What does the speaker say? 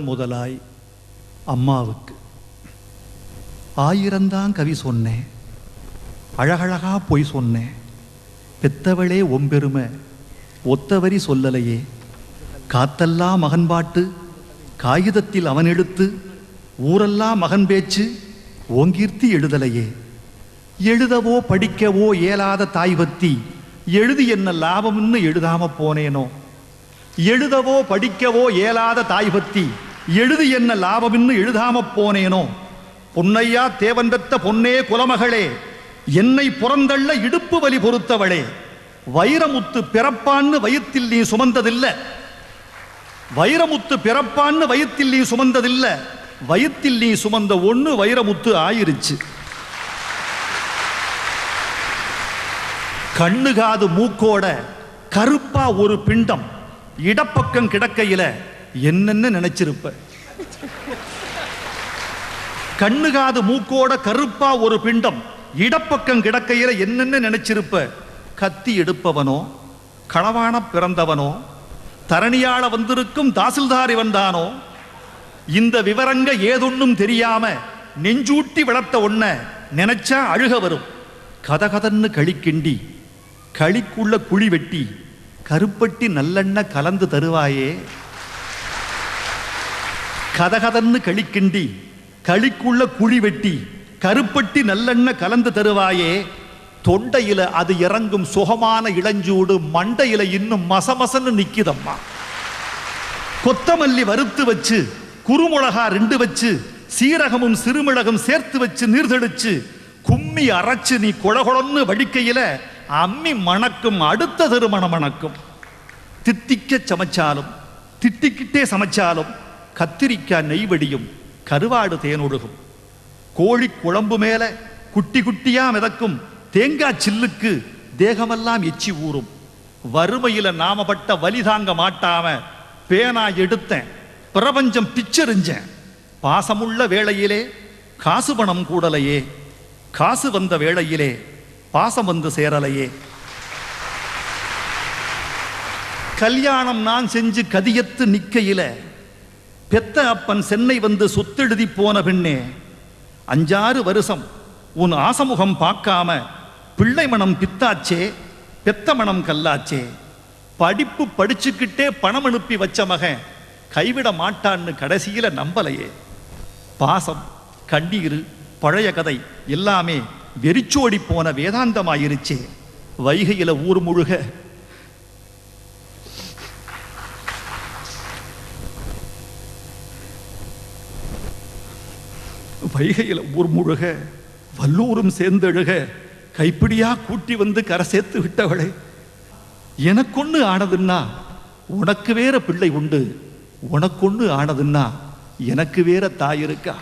முதலாய் அம்மாவுக்கு 1000 கவி சொன்னேன், அழகழகா போய் சொன்னேன், பெத்தவளே ஒம்பெருமை ஒத்தவரி சொல்லலையே, காத்தெல்லாம் மகன் பாட்டு காகிதத்தில் அவன் எடுத்து, ஊரெல்லாம் மகன் பேச்சு ஓங்கீர்த்தி எழுதலையே, எழுதவோ படிக்கவோ இயலாத தாய் பத்தி எழுதி என்ன லாபம்னு எழுதாம போனேனோ, எழுதவோ படிக்கவோ இயலாத தாய் பத்தி எழுதி என்ன லாபம்னு எழுதாம போனேனோ, பொன்னையா தேவன் பெத்த பொன்னே குலமகளே, என்னை புறந்தள்ள இடுப்பு வலி பொறுத்தவளே, வைரமுத்து பிறப்பான்னு வயிற்றில் நீ சுமந்ததில்ல, வைரமுத்து பிறப்பான்னு வயிற்றில் நீ சுமந்ததில்ல, வயிற்றில் நீ சுமந்த ஒண்ணு வைரமுத்து ஆயிருச்சு. கண்ணு காது மூக்கோட கருப்பா ஒரு பிண்டம் இடப்பக்கம் கிடக்கையில என்னென்ன நினைச்சிருப்ப. கண்ணு காது மூக்கோட கருப்பா ஒரு பிண்டம் இடப்பக்கம் கிடக்கையில என்னென்ன நினைச்சிருப்ப. கத்தி எடுப்பவனோ களவான பிறந்தவனோ தரணியாள வந்திருக்கும் தாசில்தார் இவன்தானோ, இந்த விவரங்க ஏதொன்னும் தெரியாம நெஞ்சூட்டி வளர்த்த ஒன்ன நினைச்சா அழுக வரும். கதகதன்னு களிக்கிண்டி களிக்குள்ள குழி வெட்டி கருப்பட்டி நல்லெண்ண கலந்து தருவாயே, கதகதன்னு களிக்கிண்டி களிக்குள்ள குழி வெட்டி கருப்பட்டி நல்லெண்ண கலந்து தருவாயே, தொண்டையில அது இறங்கும் சுகமான இளஞ்சூடு மண்டையில இன்னும் மசமசன்னு நிக்குதம்மா. கொத்தமல்லி வறுத்து வச்சு குறுமுளகா 2 வச்சு சீரகமும் சிறுமிளகும் சேர்த்து வச்சு நீர்தெளிச்சு கும்மி அரைச்சு நீ கொழகொழன்னு வடிக்கையில அம்மி மணக்கும், அடுத்த திருமணம் மணக்கும். தித்திக்க சமைச்சாலும் திட்டிக்கிட்டே சமைச்சாலும் கத்திரிக்காய் நெய்வடியும், கருவாடு தேனொழுகும். கோழி குழம்பு மேல குட்டி குட்டியா மிதக்கும் தேங்காய் சில்லுக்கு தேகமெல்லாம் எச்சி ஊறும். வறுமையில நாம பட்ட வலி தாங்க மாட்டாம பேனா எடுத்தேன், பிரபஞ்சம் பிச்செறிஞ்சேன். பாசமுள்ள வேளையிலே காசு பணம் கூடலையே, காசு வந்த வேளையிலே பாசம் வந்து சேரலையே. கல்யாணம் நான் செஞ்சு கதியத்து நிக்கையில பெத்த அப்பன் சென்னை வந்து சொத்தெழுதி போன பெண்ணே, 5-6 வருஷம் உன் ஆசமுகம் பார்க்காம பிள்ளை மனம் பித்தாச்சே, பெத்த மனம் கல்லாச்சே. படிப்பு படிச்சுக்கிட்டே பணம் அனுப்பி வச்ச மகன் கைவிட மாட்டான்னு கடைசியில நம்பலையே. பாசம் கண்ணீர் பழைய கதை எல்லாமே வெறிச்சோடி போன வேதாந்தமாயிருச்சே. வைகையில ஊர் முழுக வைகையில ஊர் முழுக வல்லூரும் சேர்ந்தெழுக கைப்பிடியா கூட்டி வந்து கரை சேர்த்து விட்டவளே, எனக்கொன்னு ஆனதுன்னா உனக்கு வேற பிள்ளை உண்டு, உனக்கொன்னு ஆனதுன்னா எனக்கு வேற தாய் இருக்கா.